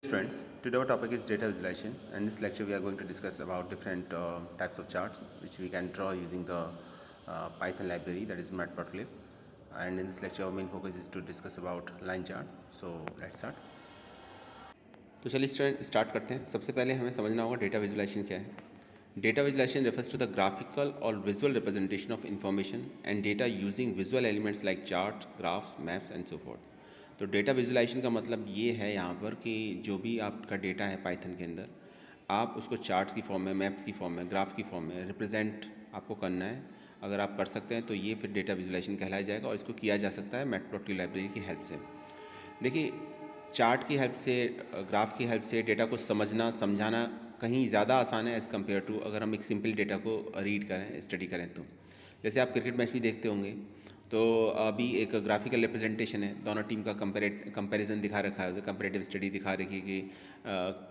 Friends, today our topic is data visualization, and in this lecture we are going to discuss about different types of charts which we can draw using the Python library, that is matplotlib. And in this lecture our main focus is to discuss about line chart. So let's start. तो चलिए student start करते हैं। सबसे पहले हमें समझना होगा data visualisation क्या है। Data visualisation refers to the graphical or visual representation of information and data using visual elements like charts, graphs, maps and so forth. तो डेटा विजुलाइजेशन का मतलब ये है यहाँ पर कि जो भी आपका डेटा है पाइथन के अंदर, आप उसको चार्ट्स की फॉर्म में, मैप्स की फॉर्म में, ग्राफ की फॉर्म में रिप्रेजेंट आपको करना है। अगर आप कर सकते हैं तो ये फिर डेटा विजुलाइजेशन कहलाया जाएगा और इसको किया जा सकता है मैटप्लॉटलिब लाइब्रेरी की हेल्प से। देखिए, चार्ट की हेल्प से, ग्राफ की हेल्प से डेटा को समझना, समझाना कहीं ज़्यादा आसान है एज़ कम्पेयर टू अगर हम एक सिंपल डेटा को रीड करें, स्टडी करें। तो जैसे आप क्रिकेट मैच भी देखते होंगे, तो अभी एक ग्राफिकल रिप्रेजेंटेशन है, दोनों टीम का कंपैरिजन दिखा रखा है, कंपैरेटिव स्टडी दिखा रखी है कि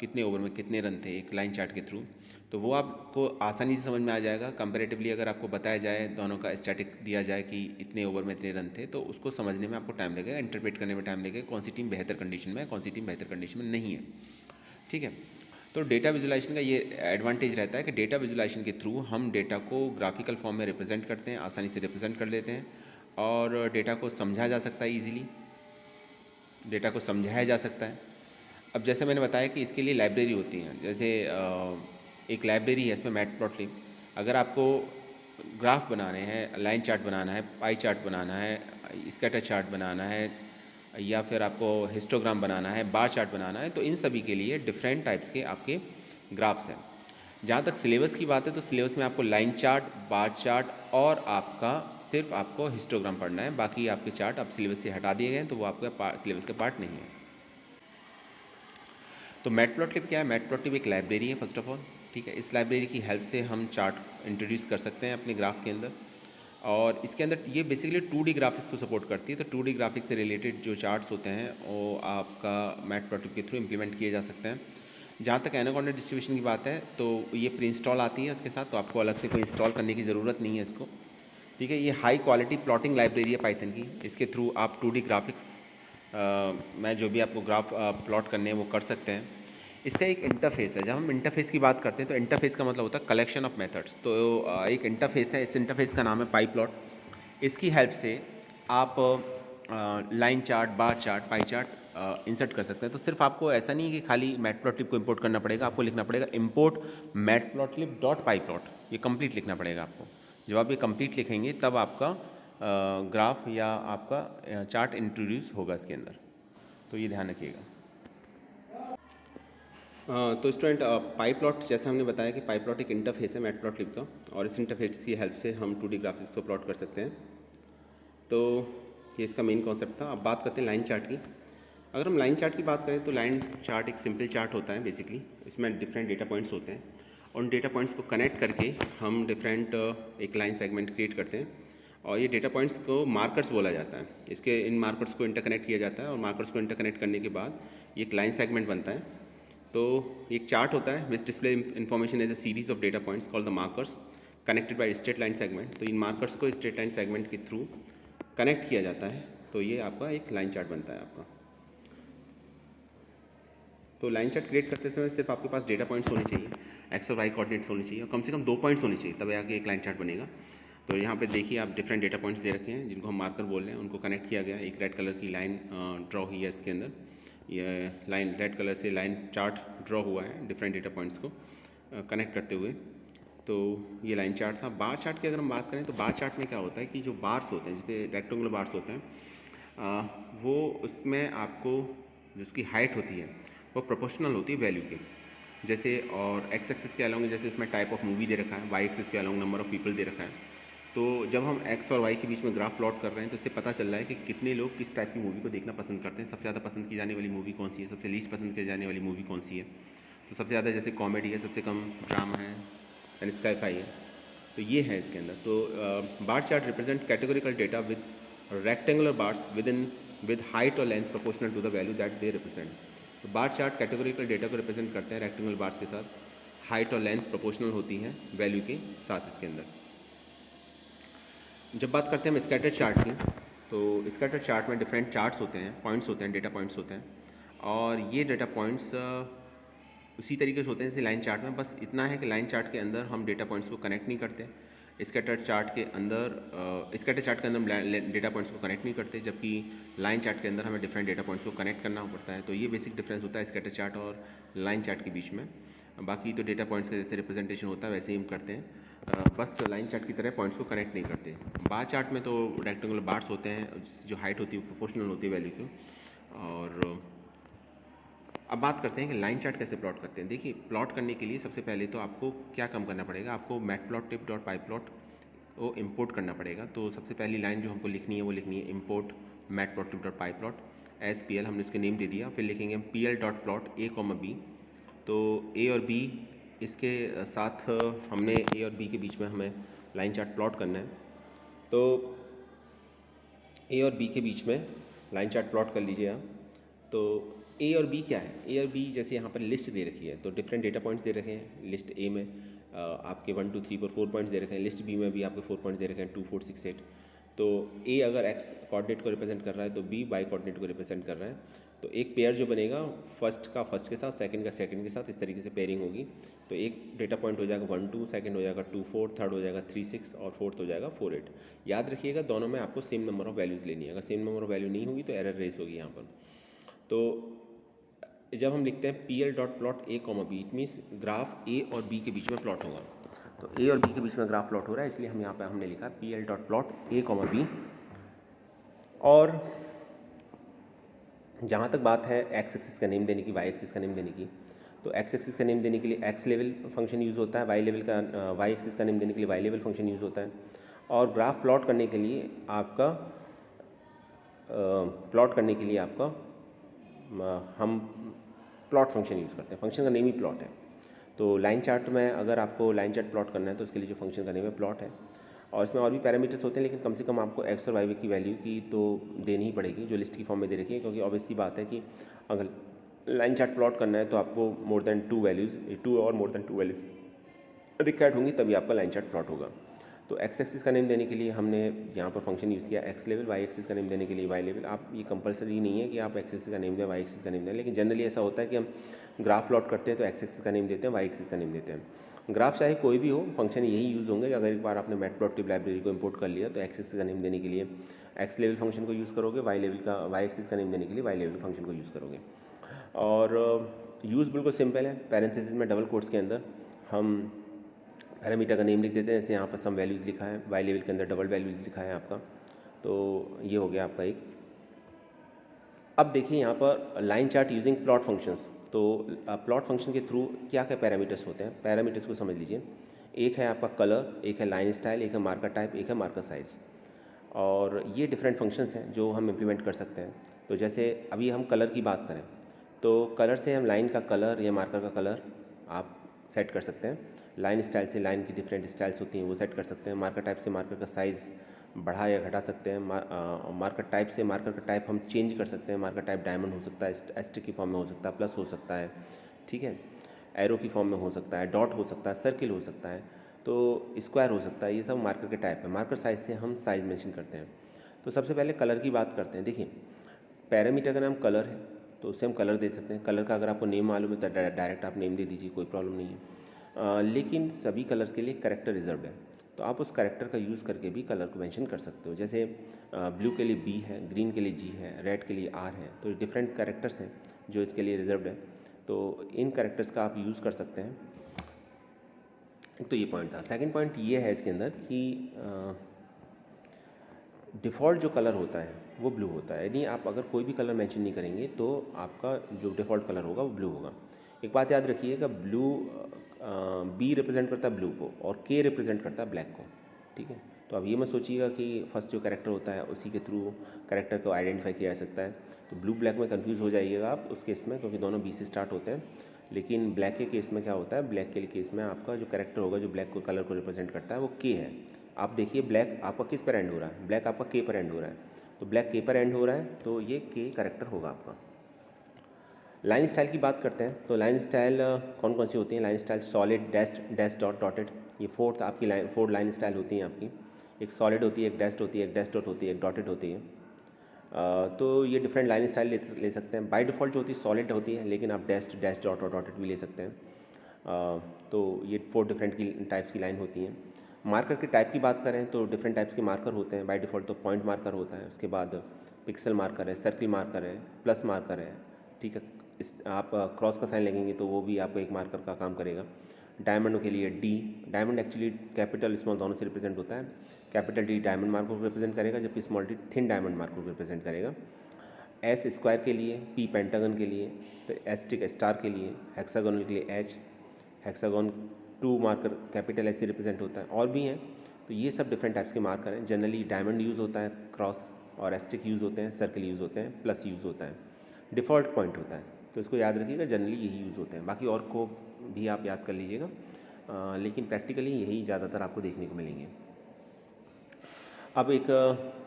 कितने ओवर में कितने रन थे एक लाइन चार्ट के थ्रू। तो वो आपको आसानी से समझ में आ जाएगा। कंपैरेटिवली अगर आपको बताया जाए, दोनों का स्टैटिक दिया जाए कि इतने ओवर में इतने रन थे, तो उसको समझने में आपको टाइम लगेगा, इंटरप्रेट करने में टाइम लगेगा, कौन सी टीम बेहतर कंडीशन में है, कौन सी टीम बेहतर कंडीशन में नहीं है। ठीक है, तो डेटा विजुलाइजेशन का ये एडवांटेज रहता है कि डेटा विजुलाइजेशन के थ्रू हम डेटा को ग्राफिकल फॉर्म में रिप्रेजेंट करते हैं, आसानी से रिप्रेजेंट कर लेते हैं और डेटा को समझा जा सकता है, ईजिली डेटा को समझाया जा सकता है। अब जैसे मैंने बताया कि इसके लिए लाइब्रेरी होती हैं, जैसे एक लाइब्रेरी है इसमें मैटप्लॉटलिब। अगर आपको ग्राफ बनाने हैं, लाइन चार्ट बनाना है, पाई चार्ट बनाना है, स्कैटर चार्ट बनाना है, या फिर आपको हिस्टोग्राम बनाना है, बार चार्ट बनाना है, तो इन सभी के लिए डिफरेंट टाइप्स के आपके ग्राफ्स हैं। जहाँ तक सिलेबस की बात है तो सिलेबस में आपको लाइन चार्ट, बार चार्ट और आपका सिर्फ आपको हिस्टोग्राम पढ़ना है। बाकी आपके चार्ट अब सिलेबस से हटा दिए गए हैं, तो वो आपका सिलेबस का पार्ट नहीं है। तो मैटप्लॉटलिब क्या है? मैटप्लॉटलिब एक लाइब्रेरी है फर्स्ट ऑफ ऑल। ठीक है, इस लाइब्रेरी की हेल्प से हम चार्ट इंट्रोड्यूस कर सकते हैं अपने ग्राफ के अंदर, और इसके अंदर ये बेसिकली 2D ग्राफिक्स को सपोर्ट करती है। तो 2D ग्राफिक्स से रिलेटेड जो चार्ट्स होते हैं वो आपका मैटप्लॉटलिब के थ्रू इम्प्लीमेंट किए जा सकते हैं। जहाँ तक एनाकोंडा डिस्ट्रीब्यूशन की बात है, तो ये प्री इंस्टॉल आती है उसके साथ, तो आपको अलग से कोई इंस्टॉल करने की ज़रूरत नहीं है इसको। ठीक है, ये हाई क्वालिटी प्लॉटिंग लाइब्रेरी है पाइथन की। इसके थ्रू आप 2D ग्राफिक्स में जो भी आपको ग्राफ प्लॉट करने हैं वो कर सकते हैं। इसका एक इंटरफेस है। जब हम इंटरफेस की बात करते हैं तो इंटरफेस का मतलब होता है कलेक्शन ऑफ मेथड्स। तो एक इंटरफेस है, इस इंटरफेस का नाम है पाईप्लॉट। इसकी हेल्प से आप line chart, bar chart, pie chart insert कर सकते हैं। तो सिर्फ आपको ऐसा नहीं है कि खाली मैटप्लॉटलिब को इंपोर्ट करना पड़ेगा, आपको लिखना पड़ेगा इंपोर्ट मैटप्लॉटलिब डॉट पाईप्लॉट। ये कंप्लीट लिखना पड़ेगा आपको। जब आप ये कंप्लीट लिखेंगे तब आपका ग्राफ या आपका चार्ट इंट्रोड्यूस होगा इसके अंदर। तो ये ध्यान रखिएगा। तो स्टूडेंट, पाईप्लॉट जैसे हमने बताया कि पाईप्लॉट एक इंटरफेस है मैटप्लॉटलिब का, और इस इंटरफेस की हेल्प से हम 2D ग्राफिक्स को प्लॉट कर सकते हैं। तो ये इसका मेन कॉन्सेप्ट था। अब बात करते हैं लाइन चार्ट की। अगर हम लाइन चार्ट की बात करें तो लाइन चार्ट एक सिंपल चार्ट होता है बेसिकली। इसमें डिफरेंट डेटा पॉइंट्स होते हैं, और उन डेटा पॉइंट्स को कनेक्ट करके हम डिफरेंट एक लाइन सेगमेंट क्रिएट करते हैं, और ये डेटा पॉइंट्स को मार्कर्स बोला जाता है। इसके इन मार्कर्स को इंटरकनेक्ट किया जाता है, और मार्कर्स को इंटरकनेक्ट करने के बाद ये एक लाइन सेगमेंट बनता है। तो एक चार्ट होता है which display information as a series of data points called the markers connected by straight line segment. तो इन मार्कर्स को स्ट्रेट लाइन सेगमेंट के थ्रू कनेक्ट किया जाता है, तो ये आपका एक लाइन चार्ट बनता है आपका। तो लाइन चार्ट क्रिएट करते समय सिर्फ आपके पास डेटा पॉइंट्स होने चाहिए, एक्स और वाई कोऑर्डिनेट्स होने चाहिए, और कम से कम 2 पॉइंट्स होने चाहिए, तब आगे एक लाइन चार्ट बनेगा। तो यहाँ पे देखिए आप डिफरेंट डेटा पॉइंट्स दे रखे हैं जिनको हम मार्कर बोल रहे हैं, उनको कनेक्ट किया गया। एक रेड कलर की लाइन ड्रॉ हुई है इसके अंदर, ये लाइन रेड कलर से लाइन चार्ट ड्रॉ हुआ है डिफरेंट डेटा पॉइंट्स को कनेक्ट करते हुए। तो ये लाइन चार्ट था। बार चार्ट की अगर हम बात करें तो बार चार्ट में क्या होता है कि जो बार्स होते हैं, जैसे रेक्टेंगुलर बार्स होते हैं, वो उसमें आपको जो उसकी हाइट होती है वो प्रोपोर्शनल होती है वैल्यू के, जैसे और एक्स एक्सिस के अलोंग जैसे इसमें टाइप ऑफ मूवी दे रखा है, वाई एक्सिस के along number of people they रखा है। तो जब हम एक्स और वाई के बीच में ग्राफ प्लॉट कर रहे हैं तो इससे पता चल रहा है कि कितने लोग किस टाइप की मूवी को देखना पसंद करते हैं, सबसे ज़्यादा पसंद की जाने वाली मूवी कौन सी है, सबसे लीस्ट पसंद की जाने वाली मूवी कौन सी है। तो सबसे ज़्यादा जैसे कॉमेडी है, सबसे कम ड्रामा है, एंड स्काई-फाई है। तो ये है इसके अंदर। तो bar chart represent categorical data with rectangular bars with height और length proportional to the value that they represent. तो बार चार्ट कैटेगोरिकल डेटा को रिप्रेजेंट करते हैं रेक्टेंगुलर बार्स के साथ, हाइट और लेंथ प्रोपोर्शनल होती है वैल्यू के साथ इसके अंदर। जब बात करते हैं हम स्कैटर चार्ट की, तो स्कैटर चार्ट में डिफरेंट चार्ट्स होते हैं, पॉइंट्स होते हैं, डेटा पॉइंट्स होते हैं। और ये डेटा पॉइंट्स उसी तरीके से होते हैं जैसे लाइन चार्ट में, बस इतना है कि लाइन चार्ट के अंदर हम डेटा पॉइंट्स को कनेक्ट नहीं करते, स्कैटर चार्ट के अंदर डेटा पॉइंट्स को कनेक्ट नहीं करते, जबकि लाइन चार्ट के अंदर हमें डिफरेंट डेटा पॉइंट्स को कनेक्ट करना पड़ता है। तो ये बेसिक डिफरेंस होता है स्कैटर चार्ट और लाइन चार्ट के बीच में। बाकी तो डेटा पॉइंट्स का जैसे रिप्रेजेंटेशन होता है वैसे ही हम करते हैं, बस लाइन चार्ट की तरह पॉइंट्स को कनेक्ट नहीं करते। बार चार्ट में तो रेक्टेंगुलर बार्स होते हैं, जो हाइट होती है प्रोपोर्शनल होती है वैल्यू की। और अब बात करते हैं कि लाइन चार्ट कैसे प्लॉट करते हैं। देखिए, प्लॉट करने के लिए सबसे पहले तो आपको क्या काम करना पड़ेगा, आपको matplotlib.pyplot वो इंपोर्ट करना पड़ेगा। तो सबसे पहली लाइन जो हमको लिखनी है वो लिखनी है import matplotlib.pyplot SPL, हमने उसके नेम दे दिया। फिर लिखेंगे हम pl.plot a, b। तो a और b इसके साथ हमने a और b के बीच में हमें लाइन चार्ट प्लॉट करना है। तो a और b के बीच में लाइन चार्ट प्लॉट कर लीजिए आप। तो ए और बी क्या है, ए और बी जैसे यहाँ पर लिस्ट दे रखी है, तो डिफरेंट डेटा पॉइंट्स दे रखे हैं। लिस्ट ए में आपके 1 2 3 4 पॉइंट्स दे रखे हैं, लिस्ट बी में भी आपके 4 पॉइंट्स दे रखे हैं 2 4 6 8। तो ए अगर एक्स कोऑर्डिनेट को रिप्रेजेंट कर रहा है तो बी वाई कोऑर्डिनेट को रिप्रेजेंट कर रहा है। तो एक पेयर जो बनेगा फर्स्ट का फर्स्ट के साथ, सेकंड का सेकंड के साथ, इस तरीके से पेयरिंग होगी। तो एक डेटा पॉइंट हो जाएगा 1 2, सेकंड हो जाएगा 2 4, थर्ड हो जाएगा 3 6 और फोर्थ हो जाएगा 4 8। याद रखिएगा दोनों में आपको सेम नंबर ऑफ वैल्यूज़ लेनी है। अगर सेम नंबर ऑफ वैल्यू नहीं होगी तो एरर रेस होगी यहाँ पर। तो जब हम लिखते हैं pl.plot a, b, it means graph a और b के बीच में प्लॉट होगा। तो a और b के बीच में ग्राफ प्लॉट हो रहा है, इसलिए हम यहाँ पे हमने लिखा pl.plot a, b। और जहाँ तक बात है एक्स एक्सिस का नेम देने की, वाई एक्सिस का नेम देने की, तो एक्स एक्सिस का नेम देने के लिए एक्स लेवल फंक्शन यूज़ होता है, वाई एक्सिस का नेम देने के लिए वाई लेवल फंक्शन यूज़ होता है। और ग्राफ प्लॉट करने के लिए आपका हम प्लॉट फंक्शन यूज़ करते हैं। फंक्शन का नेम ही प्लॉट है। तो लाइन चार्ट में अगर आपको लाइन चार्ट प्लॉट करना है तो उसके लिए जो फंक्शन का नेम है प्लॉट है। और इसमें और भी पैरामीटर्स होते हैं, लेकिन कम से कम आपको एक्स और वाई की वैल्यू की तो देनी ही पड़ेगी, जो लिस्ट की फॉर्म में दे रखी है। क्योंकि ऑब्वियसली बात है कि अगर लाइन चार्ट प्लॉट करना है तो आपको मोर देन 2 वैल्यूज़ रिक्वायर्ड होंगी, तभी आपका लाइन चार्ट प्लॉट होगा। तो एक्स एक्सिस का नेम देने के लिए हमने यहाँ पर फंक्शन यूज़ किया एक्स लेवल, वाई एक्सिस का नेम देने के लिए वाई लेवल। आप ये कंपलसरी नहीं है कि आप एक्स एक्सिस का नेम दें, वाई एक्सिस का नेम दें, लेकिन जनरली ऐसा होता है कि हम ग्राफ प्लॉट करते हैं तो एक्स एक्सिस का नेम देते हैं, वाई एक्सिस का नेम देते हैं। ग्राफ चाहे कोई भी हो, फंक्शन यही यूज़ होंगे। अगर एक बार आपने मैटप्लॉटलिब लाइब्रेरी को इंपोर्ट कर लिया तो एक्स एक्सिस का नेम देने के लिए एक्स लेवल फंक्शन को यूज़ करोगे, वाई एक्सिस का नेम देने के लिए वाई लेवल फंक्शन को यूज़ करोगे। और यूज़ बिल्कुल सिंपल है। पैरेंथेसिस में डबल कोट्स के अंदर हम पैरामीटर का नेम लिख देते हैं, जैसे यहाँ पर सम वैल्यूज़ लिखा है, वाई लेवल के अंदर डबल वैल्यूज़ लिखा है आपका। तो ये हो गया आपका एक। अब देखिए यहाँ पर line chart using plot functions. तो प्लॉट फंक्शन के थ्रू क्या क्या पैरामीटर्स होते हैं, पैरामीटर्स को समझ लीजिए। एक है आपका कलर, एक है लाइन स्टाइल, एक है मार्कर टाइप, एक है मार्कर साइज़। और ये डिफरेंट फंक्शंस हैं जो हम इम्प्लीमेंट कर सकते हैं। तो जैसे अभी हम कलर की बात करें तो कलर से हम लाइन का कलर या मार्कर का कलर आप सेट कर सकते हैं। लाइन स्टाइल से लाइन की डिफरेंट स्टाइल्स होती हैं वो सेट कर सकते हैं। मार्कर टाइप से मार्कर का साइज़ बढ़ा या घटा सकते हैं। मार्कर टाइप से मार्कर का टाइप हम चेंज कर सकते हैं। मार्कर टाइप डायमंड हो सकता है, एस्टेरिक की फॉर्म में हो सकता है, प्लस हो सकता है, ठीक है, एरो की फॉर्म में हो सकता है, डॉट हो सकता है, सर्किल हो सकता है, तो स्क्वायर हो सकता है। ये सब मार्कर के टाइप है। मार्कर साइज से हम साइज़ मेंशन करते हैं। तो सबसे पहले कलर की बात करते हैं। देखिए, पैरामीटर का नाम कलर है तो उससे हम कलर दे सकते हैं। कलर का अगर आपको नेम मालूम है तो डायरेक्ट आप नेम दे दीजिए, कोई प्रॉब्लम नहीं है। लेकिन सभी कलर्स के लिए कैरेक्टर रिजर्व है, तो आप उस कैरेक्टर का यूज़ करके भी कलर को मेंशन कर सकते हो। जैसे ब्लू के लिए बी है, ग्रीन के लिए जी है, रेड के लिए आर है। तो डिफरेंट कैरेक्टर्स हैं जो इसके लिए रिजर्व है, तो इन कैरेक्टर्स का आप यूज़ कर सकते हैं। तो ये पॉइंट था। सेकंड पॉइंट ये है इसके अंदर कि डिफ़ॉल्ट जो कलर होता है वो ब्लू होता है। यानी आप अगर कोई भी कलर मेंशन नहीं करेंगे तो आपका जो डिफ़ॉल्ट कलर होगा वो ब्लू होगा। एक बात याद रखिएगा, ब्लू बी रिप्रेजेंट करता है ब्लू को और के रिप्रेजेंट करता है ब्लैक को, ठीक है। तो अब ये मत सोचिएगा कि फर्स्ट जो कैरेक्टर होता है उसी के थ्रू कैरेक्टर को आइडेंटिफाई किया जा सकता है। तो ब्लू ब्लैक में कंफ्यूज हो जाइएगा आप उस केस में, क्योंकि दोनों बी से स्टार्ट होते हैं। लेकिन ब्लैक के केस में क्या होता है, ब्लैक के केस में आपका जो कैरेक्टर होगा जो ब्लैक को कलर को रिप्रेजेंट करता है वो के है। आप देखिए ब्लैक आपका किस पर एंड हो रहा है, ब्लैक आपका के पर एंड हो रहा है, तो ब्लैक के पर एंड हो रहा है तो ये के कैरेक्टर होगा आपका। लाइन स्टाइल की बात करते हैं तो लाइन स्टाइल कौन कौन सी होती हैं। Line style solid, dash dot, dotted, ये फोर लाइन स्टाइल होती हैं आपकी। एक सॉलिड होती है, एक डैश होती है, एक डैश डॉट होती है, एक डॉटेड होती है। तो ये डिफरेंट लाइन स्टाइल ले सकते हैं। बाय डिफ़ॉल्ट जो होती है सॉलिड होती है, लेकिन आप डैश डैश डॉट और डॉटेड भी ले सकते हैं। तो ये 4 डिफरेंट की टाइप्स की लाइन होती हैं। मार्कर के टाइप की बात करें तो डिफरेंट टाइप्स के मार्कर होते हैं। बाय डिफ़ॉल्ट तो पॉइंट मार्कर होता है, उसके बाद पिक्सल मार्कर है, सर्किल मार्कर है, प्लस मार्कर है, ठीक है। इस आप क्रॉस का साइन लगेंगे तो वो भी आपको एक मार्कर का काम करेगा। डायमंड के लिए D, diamond actually capital small दोनों से रिप्रेजेंट होता है। कैपिटल डी डायमंड मार्कर को रिप्रेजेंट करेगा, जबकि small D thin diamond marker को रिप्रेजेंट करेगा। एस स्क्वायर के लिए, पी पेंटागन के लिए, फिर एस्टिक स्टार के लिए, हेक्सागोनल के लिए एच, हेक्सागोन 2 मार्कर कैपिटल ऐसे रिप्रेजेंट होता है। और भी हैं, तो ये सब डिफरेंट टाइप्स के मार्कर हैं। जनरली डायमंड यूज़ होता है, क्रॉस और एस्टिक यूज़ होते हैं, सर्कल यूज़ होते हैं, प्लस यूज़ होता है, डिफ़ॉल्ट पॉइंट होता है। तो इसको याद रखिएगा, जनरली यही यूज़ होते हैं। बाकी और को भी आप याद कर लीजिएगा, लेकिन प्रैक्टिकली यही ज़्यादातर आपको देखने को मिलेंगे। अब एक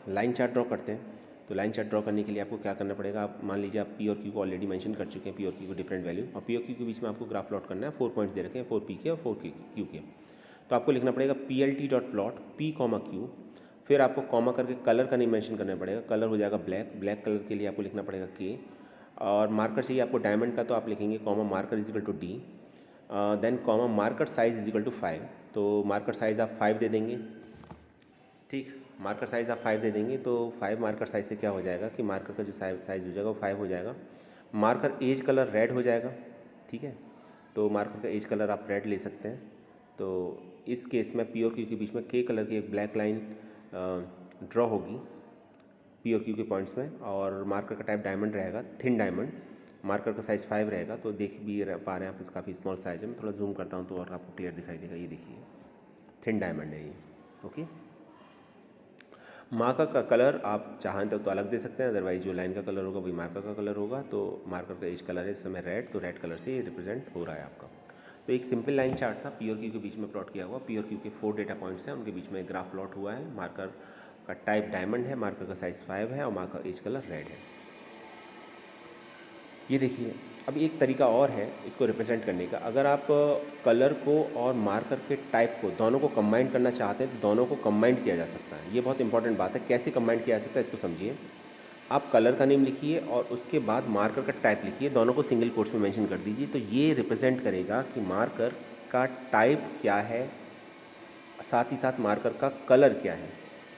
लाइन चार्ट ड्रॉ करते हैं। तो लाइन चार्ट ड्रॉ करने के लिए आपको क्या करना पड़ेगा, आप मान लीजिए आप पी और क्यू को ऑलरेडी मेंशन कर चुके हैं, पी और क्यू को डिफरेंट वैल्यू, और पी और क्यू के बीच में आपको ग्राफ प्लॉट करना है। 4 पॉइंट्स दे रखे हैं, 4 पी के और 4 क्यू के। तो आपको लिखना पड़ेगा P L T dot plot P comma Q, फिर आपको कॉमा करके कलर का नहीं मेंशन करना पड़ेगा, कलर हो जाएगा ब्लैक, ब्लैक कलर के लिए आपको लिखना पड़ेगा के, और मार्कर चाहिए आपको डायमंड का, तो आप लिखेंगे comma marker equal to D, then comma marker size equal to 5। तो मार्कर साइज़ आप 5 दे देंगे, ठीक। मार्कर साइज़ आप 5 दे देंगे, तो 5 मार्कर साइज़ से क्या हो जाएगा कि मार्कर का जो साइज़ हो जाएगा वो 5 हो जाएगा। मार्कर एज कलर रेड हो जाएगा, ठीक है। तो मार्कर का एज कलर आप रेड ले सकते हैं। तो इस केस में पी और क्यू के बीच में के कलर की एक ब्लैक लाइन ड्रॉ होगी पी और क्यू के पॉइंट्स में, और मार्कर का टाइप डायमंड रहेगा, थिन डायमंड। मार्कर का साइज़ 5 रहेगा, तो देख भी पा रहे हैं आप, काफ़ी स्मॉल साइज़ है। मैं थोड़ा जूम करता हूँ तो और आपको क्लियर दिखाई देगा। ये देखिए थिन डायमंड है ये, ओके। मार्कर का कलर आप चाहें तो अलग दे सकते हैं, अदरवाइज जो लाइन का कलर होगा वही मार्कर का कलर होगा। तो मार्कर का एज कलर है इस समय रेड, तो रेड कलर से रिप्रेजेंट हो रहा है आपका। तो एक सिंपल लाइन चार्ट था, पी और क्यू के बीच में प्लॉट किया हुआ। पी और क्यू के 4 डेटा पॉइंट्स हैं, उनके बीच में एक ग्राफ प्लॉट हुआ है। मार्कर का टाइप डायमंड है, मार्कर का साइज़ 5 है, और मार्कर एज कलर रेड है। ये देखिए, अब एक तरीका और है इसको रिप्रेजेंट करने का। अगर आप कलर को और मार्कर के टाइप को दोनों को कंबाइन करना चाहते हैं तो दोनों को कंबाइन किया जा सकता है। ये बहुत इंपॉर्टेंट बात है, कैसे कंबाइन किया जा सकता है इसको समझिए। आप कलर का नेम लिखिए और उसके बाद मार्कर का टाइप लिखिए, दोनों को सिंगल कोट्स में मेंशन कर दीजिए। तो ये रिप्रेजेंट करेगा कि मार्कर का टाइप क्या है, साथ ही साथ मार्कर का कलर क्या है,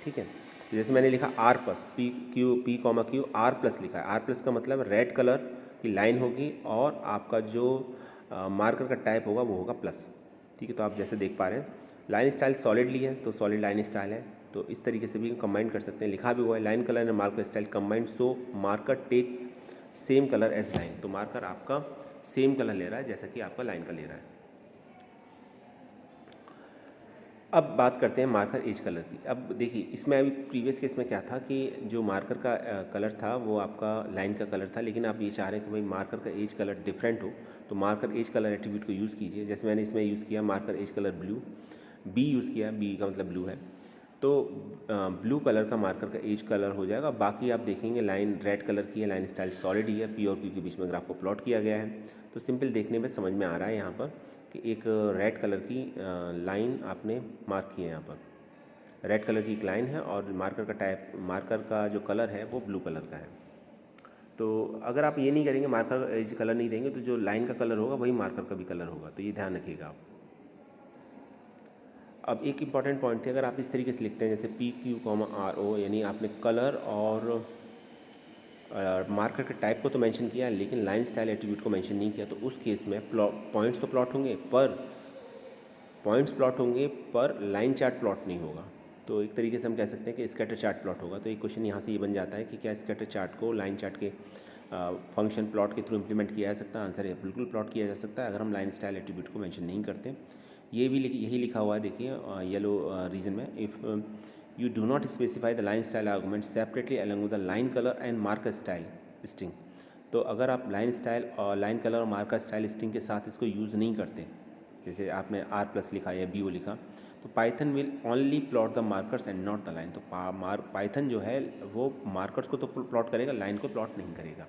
ठीक है। तो जैसे मैंने लिखा R plus, P comma Q R plus लिखा है। आर प्लस का मतलब रेड कलर की लाइन होगी, और आपका जो मार्कर का टाइप होगा वो होगा प्लस, ठीक है। तो आप जैसे देख पा रहे हैं लाइन स्टाइल सॉलिड ली है, तो सॉलिड लाइन स्टाइल है। तो इस तरीके से भी कंबाइन कर सकते हैं। लिखा भी हुआ है line colour and marker style combined, so marker takes same colour as line. तो मार्कर आपका सेम कलर ले रहा है जैसा कि आपका लाइन का ले रहा है। अब बात करते हैं मार्कर एज कलर की। अब देखिए, इसमें अभी प्रीवियस केस में क्या था कि जो मार्कर का कलर था वो आपका लाइन का कलर था, लेकिन आप ये चाह रहे हैं कि भाई मार्कर का एज कलर डिफरेंट हो, तो मार्कर एज कलर एट्रीब्यूट को यूज़ कीजिए। जैसे मैंने इसमें यूज़ किया marker edge colour blue, B use किया, बी का मतलब ब्लू है, तो ब्लू कलर का मार्कर का एज कलर हो जाएगा। बाकी आप देखेंगे लाइन रेड कलर की है, लाइन स्टाइल सॉलिड ही है, पी और क्यू के बीच में ग्राफ को प्लॉट किया गया है। तो सिंपल देखने में समझ में आ रहा है यहाँ पर कि एक रेड कलर की लाइन आपने मार्क की है। यहाँ पर रेड कलर की एक लाइन है, और मार्कर का टाइप, मार्कर का जो कलर है वो ब्लू कलर का है। तो अगर आप ये नहीं करेंगे, मार्कर एज कलर नहीं देंगे, तो जो लाइन का कलर होगा वही मार्कर का भी कलर होगा। तो ये ध्यान रखिएगा आप। अब एक इम्पॉर्टेंट पॉइंट थे, अगर आप इस तरीके से लिखते हैं जैसे P Q comma R O, यानी आपने कलर और मार्कर के टाइप को तो मेंशन किया, लेकिन लाइन स्टाइल एट्रीब्यूट को मेंशन नहीं किया, तो उस केस में पॉइंट्स तो प्लॉट होंगे पर लाइन चार्ट प्लॉट नहीं होगा। तो एक तरीके से हम कह सकते हैं कि स्कैटर चार्ट प्लॉट होगा। तो एक क्वेश्चन यहाँ से ये बन जाता है कि क्या स्कैटर चार्ट को लाइन चार्ट के फंक्शन प्लॉट के थ्रू इंप्लीमेंट किया जा सकता है? आंसर है बिल्कुल प्लॉट किया जा सकता है, अगर हम लाइन स्टाइल एट्रीब्यूट को मेंशन नहीं करते। ये भी यही लिखा हुआ है, देखिए येलो रीजन में, if you do not specify the line style argument separately along with the line color and marker style string। तो अगर आप लाइन स्टाइल और लाइन कलर और मार्कर स्टाइल स्ट्रिंग के साथ इसको यूज़ नहीं करते, जैसे आपने आर प्लस लिखा या बी ओ लिखा, तो Python will only plot the markers and not the line. तो पाइथन जो है वो मार्कर्स को तो प्लॉट करेगा, लाइन को प्लॉट नहीं करेगा।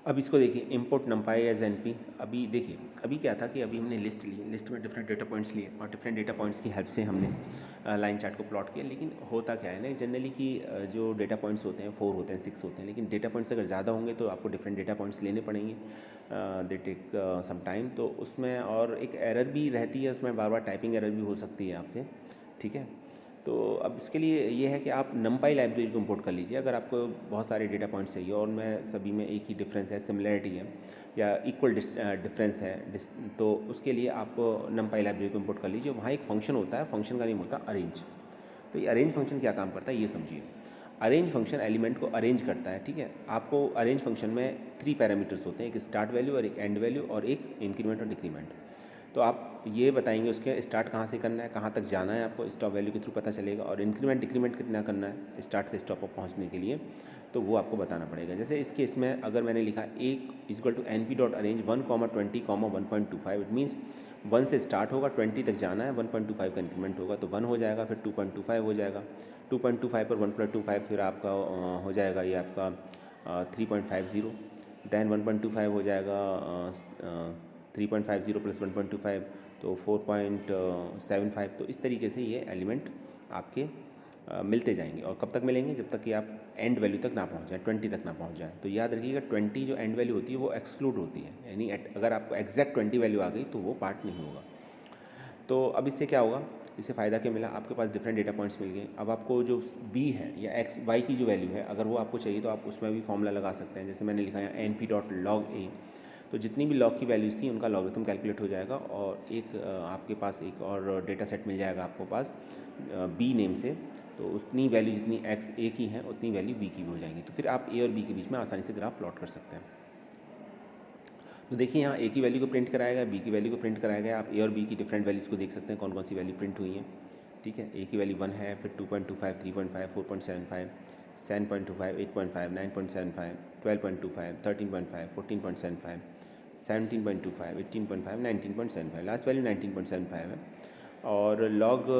अब इसको देखिए, इंपोर्ट नंपाई एज एनपी। अभी देखिए, अभी क्या था कि अभी हमने लिस्ट ली, लिस्ट में डिफरेंट डेटा पॉइंट्स लिए और डिफरेंट डेटा पॉइंट्स की हेल्प से हमने लाइन चार्ट को प्लॉट किया। लेकिन होता क्या है ना जनरली कि जो डेटा पॉइंट्स होते हैं 4 होते हैं, 6 होते हैं, लेकिन डेटा पॉइंट्स अगर ज़्यादा होंगे तो आपको डिफरेंट डेटा पॉइंट्स लेने पड़ेंगे, दे टेक सम टाइम। तो उसमें और एक एरर भी रहती है, उसमें बार बार टाइपिंग एरर भी हो सकती है आपसे, ठीक है। तो अब इसके लिए ये है कि आप नंपाई लाइब्रेरी को इंपोर्ट कर लीजिए अगर आपको बहुत सारे डेटा पॉइंट्स चाहिए और उनमें सभी में एक ही डिफरेंस है, सिमिलरिटी है या इक्वल डिफरेंस है, तो उसके लिए आप नंपाई लाइब्रेरी को इंपोर्ट कर लीजिए। वहाँ एक फंक्शन होता है, फंक्शन का नेम होता है अरेंज। तो ये अरेंज फंक्शन क्या काम करता है ये समझिए। अरेंज फंक्शन एलिमेंट को अरेंज करता है, ठीक है। आपको अरेंज फंक्शन में 3 पैरामीटर्स होते हैं, एक स्टार्ट वैल्यू और एक एंड वैल्यू और एक इंक्रीमेंट और डिक्रीमेंट। तो आप ये बताएंगे उसके स्टार्ट कहाँ से करना है, कहाँ तक जाना है, आपको स्टॉप वैल्यू के थ्रू पता चलेगा, और इंक्रीमेंट डिक्रीमेंट कितना करना है स्टार्ट से स्टॉप पर पहुँचने के लिए, तो वो आपको बताना पड़ेगा। जैसे इस केस में अगर मैंने लिखा एक equal to N P dot arange 1,20,1.25, it means 1 से स्टार्ट होगा, 20 तक जाना है, 1.25 का इंक्रीमेंट होगा तो 1 हो जाएगा, फिर 2.25 हो जाएगा, 2.25 पर 1+25 फिर आपका हो जाएगा ये आपका 3.50, दैन 1.25 हो जाएगा 3.50 प्लस 1.25 तो 4.75। तो इस तरीके से ये एलिमेंट आपके मिलते जाएंगे, और कब तक मिलेंगे, जब तक कि आप एंड वैल्यू तक ना पहुंच जाए, 20 तक ना पहुंच जाए। तो याद रखिएगा 20 जो एंड वैल्यू होती है वो एक्सक्लूड होती है, यानी अगर आपको एग्जैक्ट 20 वैल्यू आ गई तो वो पार्ट नहीं होगा। तो अब इससे क्या होगा, इससे फ़ायदा क्या मिला, आपके पास डिफरेंट डेटा पॉइंट्स मिल गए। अब आपको जो बी है या एक्स वाई की जो वैल्यू है अगर वो आपको चाहिए तो आप उसमें भी फॉर्मूला लगा सकते हैं। जैसे मैंने लिखा है एन पी डॉट लॉग ए, तो जितनी भी लॉग की वैल्यूज़ थी उनका लॉगरिथम कैलकुलेट हो जाएगा, और एक आपके पास एक और डेटा सेट मिल जाएगा आपको पास बी नेम से, तो उतनी वैल्यू जितनी एक्स ए की है उतनी वैल्यू बी की भी हो जाएंगी। तो फिर आप ए और बी के बीच में आसानी से ग्राफ प्लॉट कर सकते हैं। तो देखिए यहाँ ए की वैल्यू को प्रिंट कराया गया, बी की वैल्यू को प्रिंट कराया गया। आप ए और बी की डिफरेंट वैल्यूज़ को देख सकते हैं कौन कौन सी वैल्यू प्रिंट हुई हैं, ठीक है। ए की वैल्यू 1 है, फिर 2.25, 3.5, 4.75, 7.25, 8.5, 9.75, 12.25, 13.5, 14.75, 17.25, 18.5, 19.75, लास्ट वैल्यू 19.75 है। और लॉग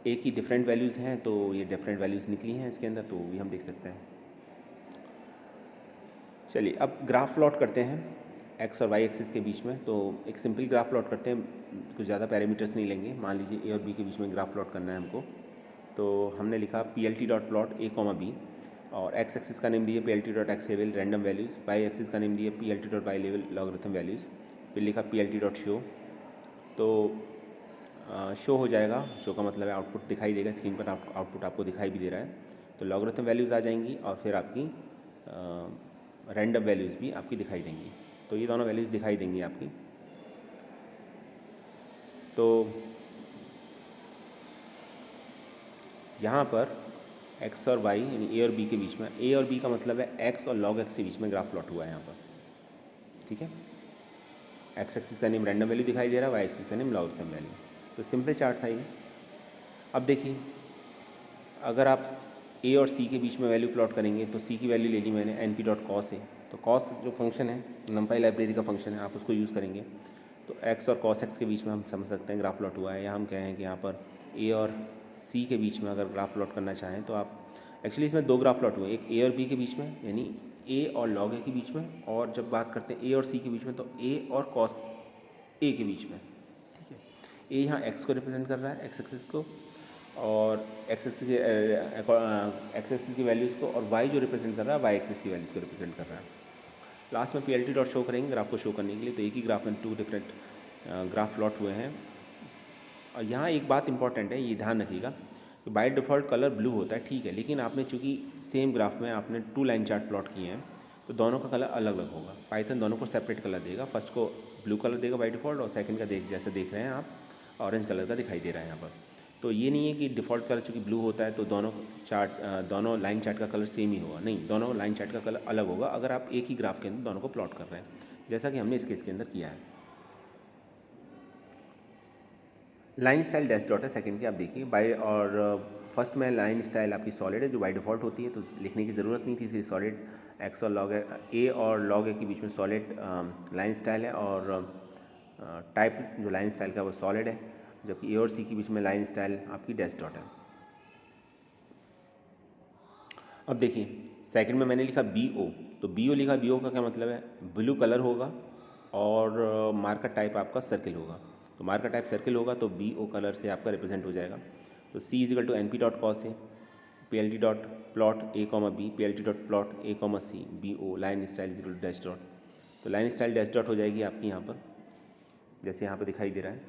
ए की डिफरेंट वैल्यूज़ हैं, तो ये डिफरेंट वैल्यूज़ निकली हैं इसके अंदर, तो भी हम देख सकते हैं। चलिए अब ग्राफ प्लॉट करते हैं एक्स और वाई एक्सिस के बीच में। तो एक सिंपल ग्राफ प्लॉट करते हैं, कुछ ज़्यादा पैरामीटर्स नहीं लेंगे। मान लीजिए ए और बी के बीच में ग्राफ प्लॉट करना है हमको, तो हमने लिखा P L T dot plot A comma B, और एक्स एक्सिस का नेम दिए P L T dot X लेवल रैंडम वैल्यूज़, वाई एक्सिस का नेम दिए P L T dot Y लेवल लॉगरिथम वैल्यूज़, फिर लिखा P L T dot show. तो शो हो जाएगा, शो का मतलब है आउटपुट दिखाई देगा स्क्रीन पर, आउटपुट आपको दिखाई भी दे रहा है। तो लॉगरिथम वैल्यूज़ आ जाएंगी और फिर आपकी रैंडम वैल्यूज़ भी आपकी दिखाई देंगी। तो ये दोनों वैल्यूज़ दिखाई देंगी आपकी। तो यहाँ पर एक्स और वाई यानी ए और बी के बीच में, ए और बी का मतलब है एक्स और लॉग एक्स के बीच में ग्राफ प्लॉट हुआ है यहाँ पर, ठीक है। एक्स एक्सिस का नेम रैंडम वैल्यू दिखाई दे रहा है, वाई एक्सिस का नेम लॉगरिथम वैल्यू। तो सिंपल चार्ट था ये। अब देखिए अगर आप ए और सी के बीच में वैल्यू प्लॉट करेंगे, तो सी की वैल्यू ले ली मैंने एन पी डॉट कॉस है। तो कॉस जो फंक्शन है नंपाई लाइब्रेरी का फंक्शन है, आप उसको यूज़ करेंगे। तो एक्स और कॉस एक्स के बीच में हम समझ सकते हैं ग्राफ प्लॉट हुआ है, या हम कहें कि यहाँ पर ए और सी के बीच में अगर ग्राफ प्लॉट करना चाहें तो आप, एक्चुअली इसमें 2 ग्राफ प्लॉट हुए, एक ए और बी के बीच में यानी ए और लॉग ए के बीच में, और जब बात करते हैं ए और सी के बीच में तो ए और कॉस ए के बीच में, ठीक है। ए यहाँ एक्स को रिप्रेजेंट कर रहा है, एक्स एक्सिस को, और एक्स एक्सिस की वैल्यूज़ को, और वाई जो रिप्रेजेंट कर रहा है वाई एक्सिस की वैल्यूज़ को रिप्रेजेंट कर रहा है। लास्ट में P L T dot show करेंगे ग्राफ को शो करने के लिए। तो एक ही ग्राफ में 2 डिफरेंट ग्राफ प्लॉट हुए हैं। और यहाँ एक बात इंपॉर्टेंट है, ये ध्यान रखिएगा कि बाय डिफ़ॉल्ट कलर ब्लू होता है, ठीक है, लेकिन आपने चूँकि सेम ग्राफ में आपने 2 लाइन चार्ट प्लॉट किए हैं तो दोनों का कलर अलग अलग होगा। पाइथन दोनों को सेपरेट कलर देगा, फर्स्ट को ब्लू कलर देगा बाय डिफ़ॉल्ट, और सेकंड का जैसे देख रहे हैं आप ऑरेंज कलर का दिखाई दे रहा है यहाँ पर। तो ये नहीं है कि डिफ़ॉल्ट कलर चूँकि ब्लू होता है तो दोनों लाइन चार्ट का कलर सेम ही होगा, नहीं, दोनों लाइन चार्ट का कलर अलग होगा अगर आप एक ही ग्राफ के अंदर दोनों को प्लॉट कर रहे हैं, जैसा कि हमने इस केस के अंदर किया है। लाइन स्टाइल डैश डॉट है सेकंड की, आप देखिए बाय, और फर्स्ट में लाइन स्टाइल आपकी सॉलिड है जो बाय डिफ़ॉल्ट होती है, तो लिखने की ज़रूरत नहीं थी, इसी सॉलिड एक्स और लॉग ए और लॉग ए के बीच में सॉलिड लाइन स्टाइल है, और टाइप जो लाइन स्टाइल का वो सॉलिड है, जबकि ए और सी के बीच में लाइन स्टाइल आपकी डैश डॉट है। अब देखिए सेकंड में मैंने लिखा बी ओ, तो BO लिखा, BO का क्या मतलब है, ब्लू कलर होगा और मार्कर टाइप आपका सर्किल होगा। तो मार्कर टाइप सर्किल होगा तो BO कलर से आपका रिप्रेजेंट हो जाएगा। तो C equal to NP dot cos है, PLT dot plot A comma B, PLT dot plot A comma C, BO line style equal to dash dot. तो line style dash dot हो जाएगी आपकी यहाँ पर, जैसे यहाँ पर दिखाई दे रहा है।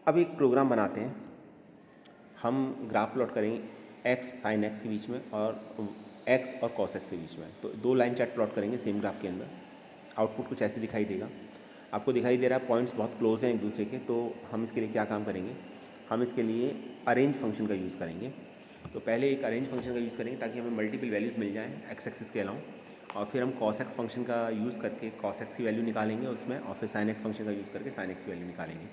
अब एक प्रोग्राम बनाते हैं, हम ग्राफ प्लॉट करेंगे x साइन x के बीच में और x और cos x के बीच में। तो दो लाइन चार्ट प्लॉट करेंगे सेम ग्राफ के अंदर। आउटपुट कुछ ऐसे दिखाई देगा, आपको दिखाई दे रहा है पॉइंट्स बहुत क्लोज हैं एक दूसरे के। तो हम इसके लिए क्या काम करेंगे, हम इसके लिए अरेंज फंक्शन का यूज़ करेंगे। तो पहले एक अरेंज फंक्शन का यूज़ करेंगे ताकि हमें मल्टीपल वैल्यूज़ मिल जाएँ एक्स एक्सिस के अलावा, और फिर हम cos x फंक्शन का यूज़ करके cos x की वैल्यू निकालेंगे उसमें, और फिर sin x फंक्शन का यूज़ करके sin x की वैल्यू निकालेंगे।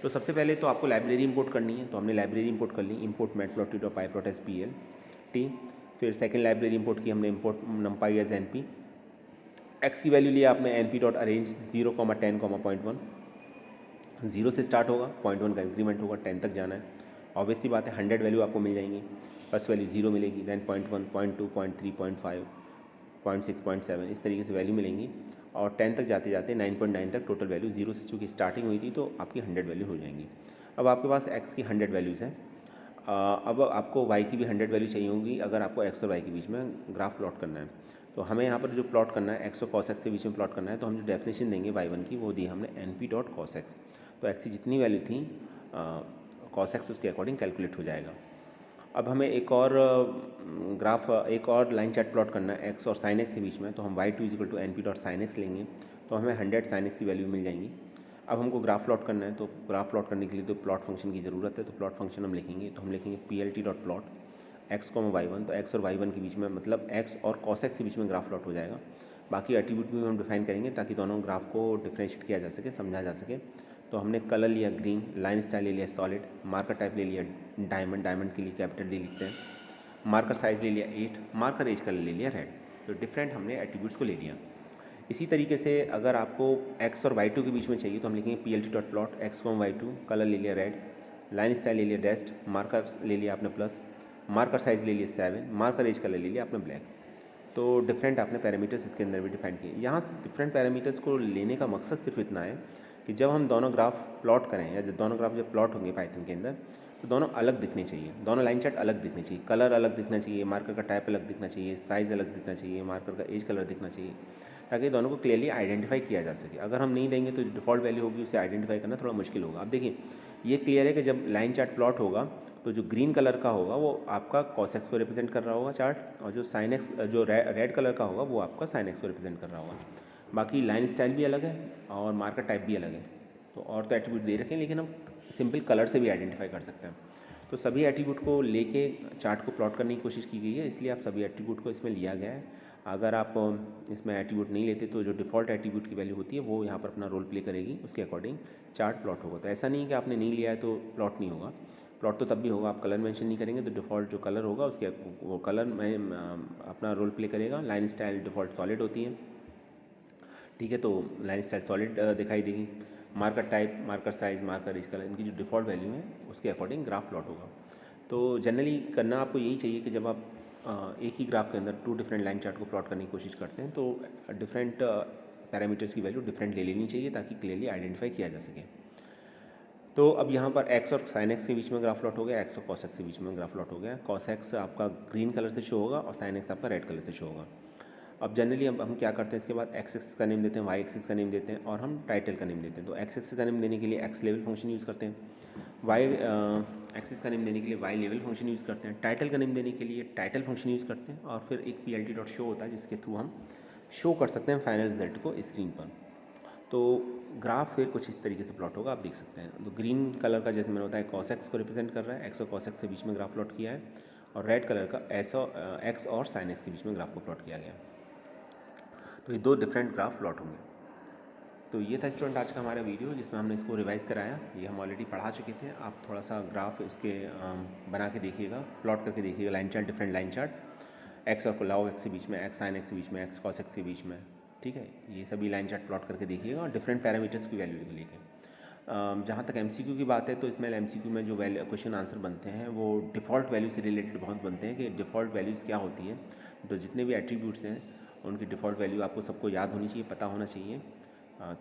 तो सबसे पहले तो आपको लाइब्रेरी इंपोर्ट करनी है, तो हमने लाइब्रेरी इंपोर्ट कर ली, इंपोर्ट matplotlib.py.spl। फिर सेकंड लाइब्रेरी इंपोर्ट की हमने, import numpy as np। x की वैल्यू लिया आपने np.arrange 0,10,1। 0 से स्टार्ट होगा, 0.1 का इंक्रीमेंट होगा, 10 तक जाना है। ऑब्वियस सी बात है 100 वैल्यू आपको मिल जाएंगी। फर्स्ट वैल्यू 0 मिलेगी, देन 0.1, 0.2, 0.3, 0.5, 0.6, 0.7 इस तरीके से वैल्यू मिलेंगी, और 10 तक जाते जाते 9.9 तक टोटल वैल्यू। 0 से चूँकि स्टार्टिंग हुई थी तो आपकी 100 वैल्यू हो जाएंगी। अब आपके पास x की 100 वैल्यूज़ हैं, अब आपको y की भी 100 वैल्यू चाहिए होंगी अगर आपको x और y के बीच में ग्राफ प्लॉट करना है। तो हमें यहाँ पर जो प्लॉट करना है x और cos x के बीच में प्लॉट करना है, तो हम जो डेफिनेशन देंगे y1 की वो दी हमने np.cos x। तो x की जितनी वैल्यू थी cos x उसके अकॉर्डिंग कैलकुलेट हो जाएगा। अब हमें एक और ग्राफ, एक और लाइन चार्ट प्लॉट करना है x और sin x के बीच में। तो हम y2 is equal to np.sin x लेंगे, तो हमें 100 sin x की वैल्यू मिल जाएंगी। अब हमको ग्राफ प्लॉट करना है, तो ग्राफ प्लॉट करने के लिए तो प्लॉट फंक्शन की ज़रूरत है। तो प्लॉट फंक्शन हम लिखेंगे, तो हम लिखेंगे PLT dot plot x, y1। तो x और y1 के बीच में, मतलब x और cos x के बीच में ग्राफ प्लॉट हो जाएगा। बाकी एट्रीब्यूट भी हम डिफाइन करेंगे ताकि दोनों ग्राफ को डिफ्रेंशिएट किया जा सके, समझा जा सके। तो हमने कलर लिया ग्रीन, लाइन स्टाइल ले लिया सॉलिड, मार्कर टाइप ले लिया डायमंड, डायमंड के लिए कैपिटल D लिखते हैं, मार्कर साइज़ ले लिया 8, मार्कर एज कलर ले लिया रेड। तो डिफरेंट हमने एट्रीब्यूट्स को ले लिया। इसी तरीके से अगर आपको x और y2 के बीच में चाहिए तो हम लिखेंगे PLT dot plot x, y2, colour ले लिया रेड, लाइन स्टाइल ले लिया डैस्ट, मार्कर ले लिया आपने प्लस, मार्कर साइज़ ले लिया 7, मार्कर एज कलर ले लिया आपने ब्लैक। तो डिफरेंट आपने पैरामीटर्स इसके अंदर भी डिफाइन किए। यहाँ से डिफरेंट पैरामीटर्स को लेने का मकसद सिर्फ इतना है कि जब हम दोनों ग्राफ प्लॉट करें, या जब दोनों ग्राफ जब प्लॉट होंगे पाइथन के अंदर, तो दोनों अलग दिखने चाहिए, दोनों लाइन चार्ट अलग दिखने चाहिए, कलर अलग दिखना चाहिए, मार्कर का टाइप अलग दिखना चाहिए, साइज़ अलग दिखना चाहिए, मार्कर का एज कलर दिखना चाहिए, ताकि दोनों को क्लियरली आइडेंटिफाई किया जा सके। अगर हम नहीं देंगे तो जो डिफ़ॉल्ट वैल्यू होगी उसे आइडेंटिफाई करना थोड़ा मुश्किल होगा। अब देखिए ये क्लियर है कि जब लाइन चार्ट प्लॉट होगा तो जो ग्रीन कलर का होगा वो आपका cos x को रिप्रेजेंट कर रहा होगा चार्ट, और जो sin x, जो रेड कलर का होगा वो आपका sin x को रिप्रेजेंट कर रहा होगा। बाकी लाइन स्टाइल भी अलग है और मार्कर टाइप भी अलग है। तो और तो एट्रीब्यूट दे रखे हैं, लेकिन हम सिंपल कलर से भी आइडेंटिफाई कर सकते हैं। तो सभी एट्रीब्यूट को लेके चार्ट को प्लॉट करने की कोशिश की गई है, इसलिए आप सभी एट्रीब्यूट को इसमें लिया गया है। अगर आप इसमें एट्रीब्यूट नहीं लेते तो जो डिफ़ॉल्ट एट्रीब्यूट की वैल्यू होती है वो यहाँ पर अपना रोल प्ले करेगी, उसके अकॉर्डिंग चार्ट प्लॉट होगा। तो ऐसा नहीं है कि आपने नहीं लिया है तो प्लॉट नहीं होगा, प्लॉट तो तब भी होगा। आप कलर मेंशन नहीं करेंगे तो डिफ़ॉल्ट जो कलर होगा उसके वो कलर में अपना रोल प्ले करेगा। लाइन स्टाइल डिफ़ॉल्ट सॉलिड होती है, ठीक है, तो लाइन स्टाइल सॉलिड दिखाई देगी। Marker type, marker size, marker edge colour, इनकी जो डिफ़ॉल्ट वैल्यू है उसके अकॉर्डिंग ग्राफ प्लॉट होगा। तो जनरली करना आपको यही चाहिए कि जब आप एक ही ग्राफ के अंदर 2 डिफरेंट लाइन चार्ट को प्लॉट करने की कोशिश करते हैं तो डिफरेंट पैरामीटर्स की वैल्यू डिफरेंट ले लेनी चाहिए ताकि क्लियरली आइडेंटिफाई किया जा सके। तो अब यहाँ पर x और sin x के बीच में ग्राफ प्लॉट हो गया, x और cos x के बीच में ग्राफ प्लॉट हो गया। cos x आपका ग्रीन कलर से शो होगा और sin x आपका रेड कलर से शो होगा। अब जनरली हम क्या करते हैं, इसके बाद x एक्सिस का नेम देते हैं, y एक्सिस का नेम देते हैं, और हम टाइटल का नेम देते हैं। तो x एक्सिस का नेम देने के लिए x लेवल फंक्शन यूज़ करते हैं, y एक्सिस का नेम देने के लिए y लेवल फंक्शन यूज़ करते हैं, टाइटल का नेम देने के लिए टाइटल फंक्शन यूज़ करते हैं, और फिर एक PLT डॉट शो होता है जिसके थ्रू हम शो कर सकते हैं फाइनल रिजल्ट को स्क्रीन पर। तो ग्राफ फिर कुछ इस तरीके से प्लॉट होगा, आप देख सकते हैं। तो ग्रीन कलर का जैसे मैंने बताया cos x को रिप्रेजेंट कर रहा है, x और cos x के बीच में ग्राफ प्लॉट किया है, और रेड कलर का x और sin x के बीच में ग्राफ को प्लॉट किया गया। तो ये 2 डिफरेंट ग्राफ प्लॉट होंगे। तो ये था स्टूडेंट आज का हमारा वीडियो जिसमें हमने इसको रिवाइज़ कराया। ये हम ऑलरेडी पढ़ा चुके थे, आप थोड़ा सा ग्राफ इसके बना के देखिएगा, प्लॉट करके देखिएगा line chart, different line chart, x और log x के बीच में, एक्स sin x के बीच में, एक्स cos x के बीच में, ठीक है। ये सभी लाइन चार्ट प्लॉट करके देखिएगा और डिफरेंट पैरामीटर्स की वैल्यू लेके। जहाँ तक MCQ की बात है तो इसमें MCQ में जो क्वेश्चन आंसर बनते हैं वो डिफ़ॉल्ट वैल्यू से रिलेटेड बहुत बनते हैं कि डिफ़ॉल्ट वैल्यूज़ क्या होती हैं। तो जितने भी एट्रीब्यूट्स हैं उनकी डिफ़ॉल्ट वैल्यू आपको सबको याद होनी चाहिए, पता होना चाहिए।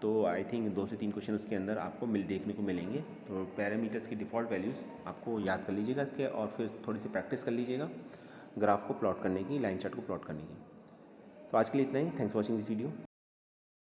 तो आई थिंक 2 से 3 क्वेश्चन उसके अंदर आपको देखने को मिलेंगे। तो पैरामीटर्स की डिफ़ॉल्ट वैल्यूज़ आपको याद कर लीजिएगा इसके, और फिर थोड़ी सी प्रैक्टिस कर लीजिएगा ग्राफ को प्लॉट करने की, लाइन चार्ट को प्लॉट करने की। तो आज के लिए इतना ही। Thanks for watching this video.